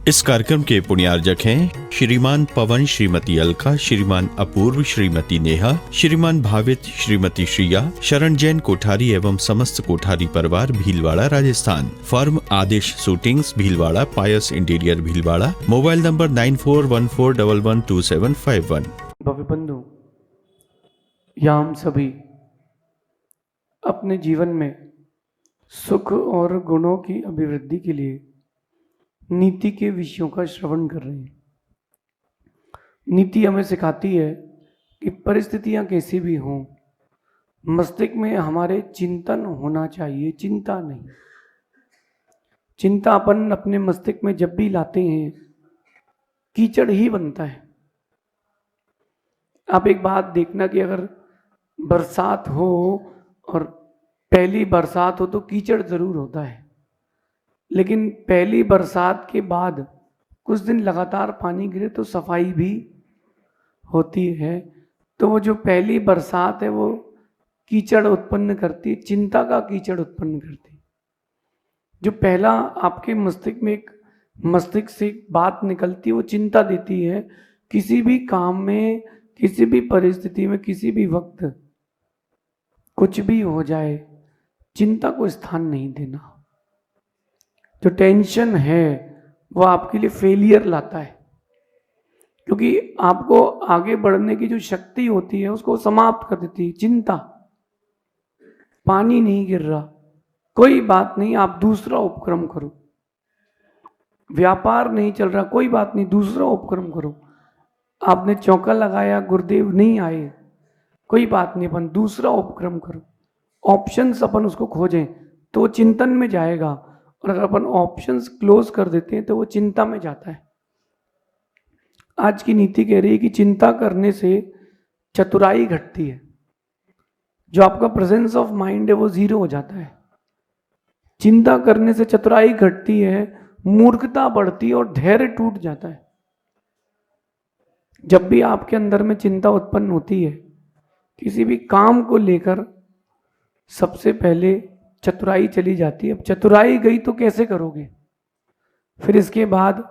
इस कार्यक्रम के पुण्यार्जक हैं श्रीमान पवन, श्रीमती अलका, श्रीमान अपूर्व, श्रीमती नेहा, श्रीमान भावित, श्रीमती श्रिया, शरण जैन कोठारी एवं समस्त कोठारी परिवार, भीलवाड़ा, राजस्थान। फर्म आदेश शूटिंग्स, भीलवाड़ा, पायस इंटीरियर, भीलवाड़ा। Mobile number 9414112751। भव्य बंधु, या हम सभी अपने जीवन में सुख और गुणों की अभिवृद्धि के लिए नीति के विषयों का श्रवण कर रहे हैं। नीति हमें सिखाती है कि परिस्थितियां कैसी भी हों, मस्तिष्क में हमारे चिंतन होना चाहिए, चिंता नहीं। चिंता अपन अपने मस्तिष्क में जब भी लाते हैं कीचड़ ही बनता है। आप एक बात देखना कि अगर बरसात हो और पहली बरसात हो तो कीचड़ जरूर होता है, लेकिन पहली बरसात के बाद कुछ दिन लगातार पानी गिरे तो सफाई भी होती है। तो वो जो पहली बरसात है वो कीचड़ उत्पन्न करती है, चिंता का कीचड़ उत्पन्न करती है। जो पहला आपके मस्तिष्क में एक मस्तिष्क से एक बात निकलती है वो चिंता देती है। किसी भी काम में, किसी भी परिस्थिति में, किसी भी वक्त कुछ भी हो जाए, चिंता को स्थान नहीं देना। जो टेंशन है वो आपके लिए फेलियर लाता है, क्योंकि आपको आगे बढ़ने की जो शक्ति होती है उसको समाप्त कर देती है चिंता। पानी नहीं गिर रहा, कोई बात नहीं, आप दूसरा उपक्रम करो। व्यापार नहीं चल रहा, कोई बात नहीं, दूसरा उपक्रम करो। आपने चौका लगाया, गुरुदेव नहीं आए, कोई बात नहीं, अपन दूसरा उपक्रम करो। ऑप्शंस अपन उसको खोजें तो वो चिंतन में जाएगा, और अगर अपन ऑप्शंस क्लोज कर देते हैं तो वो चिंता में जाता है। आज की नीति कह रही है कि चिंता करने से चतुराई घटती है, जो आपका प्रेजेंस ऑफ माइंड है वो जीरो हो जाता है। चिंता करने से चतुराई घटती है, मूर्खता बढ़ती है और धैर्य टूट जाता है। जब भी आपके अंदर में चिंता उत्पन्न होती है किसी भी काम को लेकर, सबसे पहले चतुराई चली जाती है। अब चतुराई गई तो कैसे करोगे? फिर इसके बाद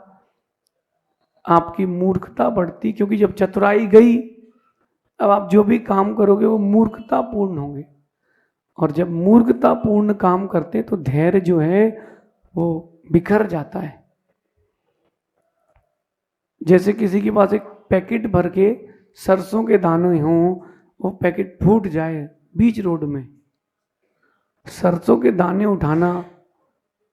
आपकी मूर्खता बढ़ती, क्योंकि जब चतुराई गई अब आप जो भी काम करोगे वो मूर्खतापूर्ण होंगे, और जब मूर्खतापूर्ण काम करते तो धैर्य जो है वो बिखर जाता है। जैसे किसी के पास एक पैकेट भर के सरसों के दाने हों, वो पैकेट फूट जाए बीच रोड में, सरसों के दाने उठाना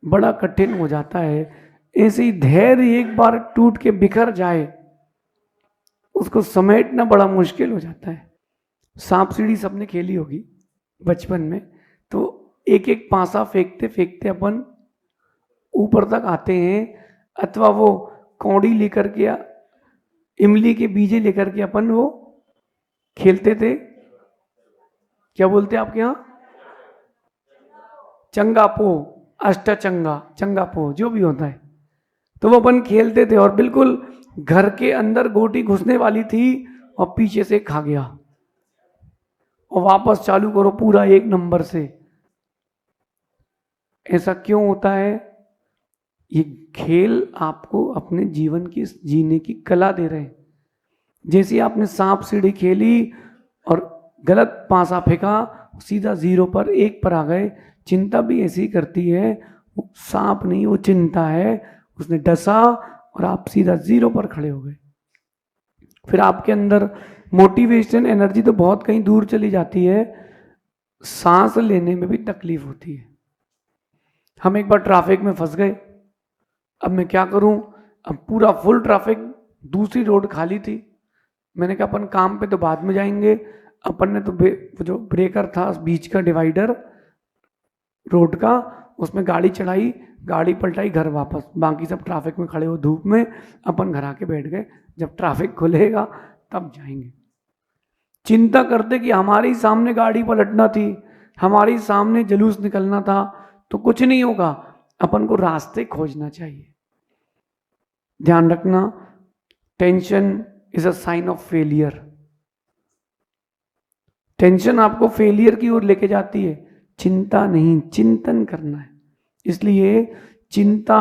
बड़ा कठिन हो जाता है। ऐसे ही धैर्य एक बार टूट के बिखर जाए, उसको समेटना बड़ा मुश्किल हो जाता है। सांप सीढ़ी सबने खेली होगी बचपन में, तो एक एक पासा फेंकते फेंकते अपन ऊपर तक आते हैं, अथवा वो कौड़ी लेकर के या इमली के बीजे लेकर के अपन वो खेलते थे। क्या बोलते हैं आपके यहाँ? चंगापो, अष्टचंगा, चंगापो, जो भी होता है, तो वो अपन खेलते थे और बिल्कुल घर के अंदर गोटी घुसने वाली थी और पीछे से खा गया, और वापस चालू करो पूरा 1 नंबर से। ऐसा क्यों होता है? ये खेल आपको अपने जीवन की जीने की कला दे रहे हैं। जैसे आपने सांप सीढ़ी खेली और गलत पासा फेंका, सीधा 0 पर 1 पर आ गए। चिंता भी ऐसी करती है, वो सांप नहीं, वो चिंता है, उसने डसा और आप सीधा 0 पर खड़े हो गए। फिर आपके अंदर मोटिवेशन, एनर्जी तो बहुत कहीं दूर चली जाती है, सांस लेने में भी तकलीफ होती है। हम एक बार ट्रैफिक में फंस गए, अब मैं क्या करूं? अब पूरा फुल ट्रैफिक, दूसरी रोड खाली थी। मैंने कहा अपन काम पे तो बाद में जाएंगे। अपन ने तो जो ब्रेकर था बीच का डिवाइडर रोड का, उसमें गाड़ी चढ़ाई, गाड़ी पलटाई, घर वापस। बाकी सब ट्रैफिक में खड़े हो धूप में, अपन घर आके बैठ गए, जब ट्रैफिक खुलेगा तब जाएंगे। चिंता करते कि हमारे सामने गाड़ी पलटना थी, हमारे सामने जुलूस निकलना था, तो कुछ नहीं होगा, अपन को रास्ते खोजना चाहिए। ध्यान रखना, tension is a sign of failure. Tension आपको फेलियर की ओर लेके जाती है, चिंता नहीं, चिंतन करना है। इसलिए चिंता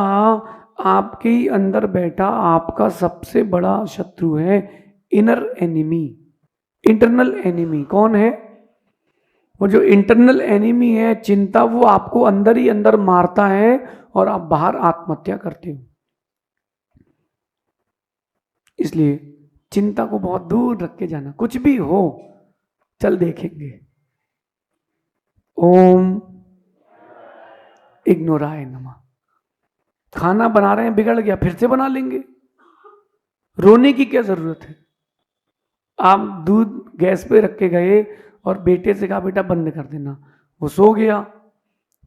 आपके ही अंदर बैठा आपका सबसे बड़ा शत्रु है, इनर एनिमी, इंटरनल एनिमी। कौन है वो? जो इंटरनल एनिमी है चिंता, वो आपको अंदर ही अंदर मारता है और आप बाहर आत्महत्या करते हो। इसलिए चिंता को बहुत दूर रख के जाना। कुछ भी हो, चल देखेंगे। ओम इग्नोराय नमः। खाना बना रहे हैं, बिगड़ गया, फिर से बना लेंगे। रोने की क्या जरूरत है? आप दूध गैस पे रख के गए और बेटे से कहा बेटा बंद कर देना, वो सो गया,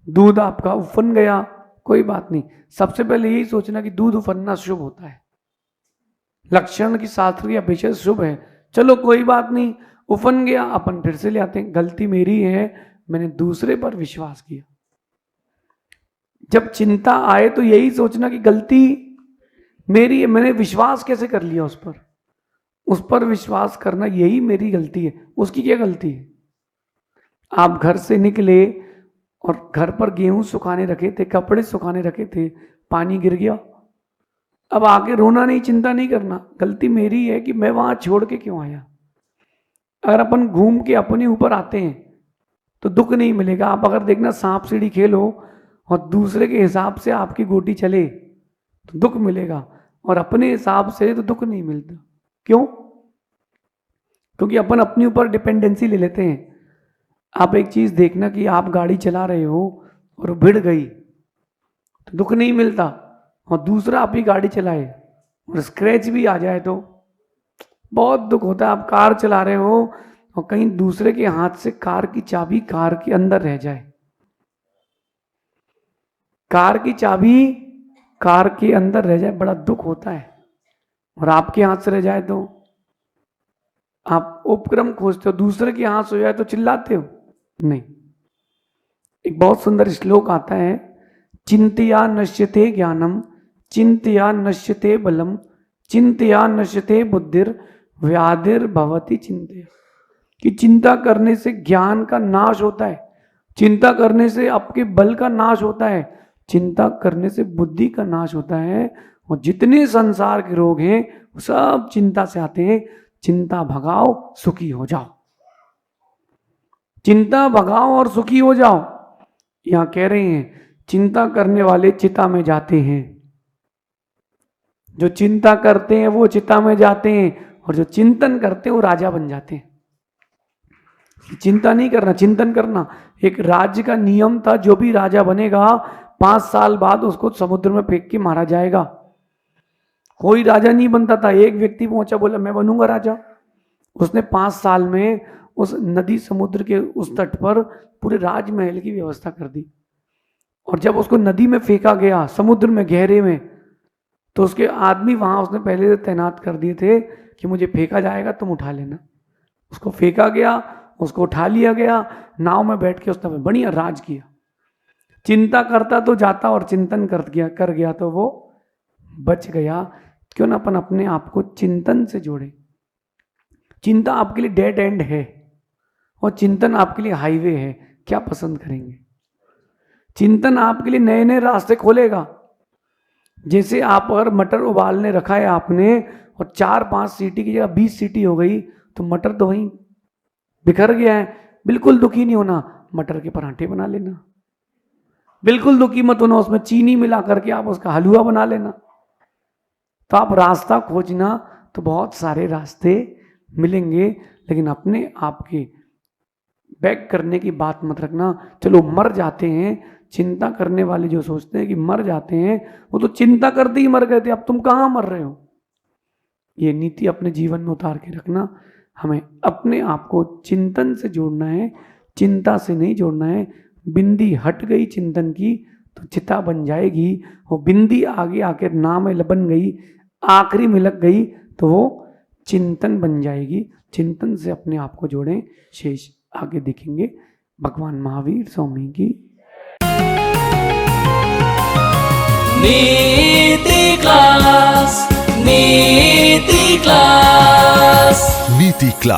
दूध आपका उफन गया, कोई बात नहीं। सबसे पहले यही सोचना कि दूध उफनना शुभ होता है, लक्षण की शास्त्र की अपेक्षा शुभ है। चलो कोई बात नहीं, उफन गया, अपन फिर से ले आते हैं। गलती मेरी है, मैंने दूसरे पर विश्वास किया। जब चिंता आए तो यही सोचना कि गलती मेरी है, मैंने विश्वास कैसे कर लिया उस पर। उस पर विश्वास करना यही मेरी गलती है, उसकी क्या गलती है? आप घर से निकले और घर पर गेहूं सुखाने रखे थे, कपड़े सुखाने रखे थे, पानी गिर गया। अब आगे रोना नहीं, चिंता नहीं करना, गलती मेरी है कि मैं वहां छोड़ के क्यों आया। अगर अपन घूम के अपने ऊपर आते हैं तो दुख नहीं मिलेगा। आप अगर देखना सांप सीढ़ी खेलो और दूसरे के हिसाब से आपकी गोटी चले तो दुख मिलेगा, और अपने हिसाब से तो दुख नहीं मिलता। क्यों? क्योंकि अपन अपने ऊपर डिपेंडेंसी ले लेते हैं। आप एक चीज देखना कि आप गाड़ी चला रहे हो और भिड़ गई तो दुख नहीं मिलता, और दूसरा आप ही गाड़ी चलाए और स्क्रैच भी आ जाए तो बहुत दुख होता है। आप कार चला रहे हो और कहीं दूसरे के हाथ से कार की चाबी कार के अंदर रह जाए, कार की चाबी कार के अंदर रह जाए, बड़ा दुख होता है। और आपके हाथ से रह जाए तो आप उपक्रम खोजते हो, दूसरे के हाथ से हो जाए तो चिल्लाते हो नहीं। एक बहुत सुंदर श्लोक आता है, चिंतया नश्यते ज्ञानम, चिंतया नश्यते बलम, चिंतया नश्यते बुद्धिर, व्याधिर भवति चिंतया। कि चिंता करने से ज्ञान का नाश होता है, चिंता करने से आपके बल का नाश होता है, चिंता करने से बुद्धि का नाश होता है। और जितने संसार के रोग हैं वो सब चिंता से आते हैं। चिंता भगाओ, सुखी हो जाओ। चिंता भगाओ और सुखी हो जाओ। यहां कह रहे हैं चिंता करने वाले चिता में जाते हैं। जो चिंता करते हैं वो चिता में जाते हैं, और जो चिंतन करते हैं वो राजा बन जाते हैं। चिंता नहीं करना, चिंतन करना। एक राज्य का नियम था, जो भी राजा बनेगा 5 साल बाद उसको समुद्र में फेंक के मारा जाएगा। कोई राजा नहीं बनता था। एक व्यक्ति पहुंचा, बोला मैं बनूंगा राजा। उसने 5 साल में उस नदी समुद्र के उस तट पर पूरे राजमहल की व्यवस्था कर दी। और जब उसको नदी में फेंका गया, समुद्र में गहरे में, तो उसके आदमी वहां उसने पहले से तैनात कर दिए थे कि मुझे फेंका जाएगा तुम उठा लेना। उसको फेंका गया, उसको उठा लिया गया, नाव में बैठ के उसने बढ़िया राज किया। चिंता करता तो जाता और चिंतन कर गया तो वो बच गया। क्यों ना अपन अपने आप को चिंतन से जोड़े। चिंता आपके लिए डेड एंड है और चिंतन आपके लिए हाईवे है। क्या पसंद करेंगे? चिंतन आपके लिए नए नए रास्ते खोलेगा। जैसे आप अगर मटर उबालने रखा है आपने और 4-5 सीटी की जगह 20 सीटी हो गई तो मटर तो वहीं बिखर गया है। बिल्कुल दुखी नहीं होना, मटर के पराठे बना लेना। बिल्कुल दुखी मत होना, उसमें चीनी मिला करके आप उसका हलवा बना लेना। तो आप रास्ता खोजना तो बहुत सारे रास्ते मिलेंगे, लेकिन अपने आप के बैक करने की बात मत रखना। चलो मर जाते हैं, चिंता करने वाले जो सोचते हैं कि मर जाते हैं, वो तो चिंता करते ही मर गए थे, अब तुम कहाँ मर रहे हो। ये नीति अपने जीवन में उतार के रखना। हमें अपने आप को चिंतन से जोड़ना है, चिंता से नहीं जोड़ना है। बिंदी हट गई चिंतन की तो चिता बन जाएगी। वो बिंदी आगे आकर ना में बन गई, आखिरी में लग गई तो वो चिंतन बन जाएगी। चिंतन से अपने आप को जोड़ें। शेष आगे देखेंगे। भगवान महावीर स्वामी की नीति क्लास, नीति क्लास, नीति क्लास।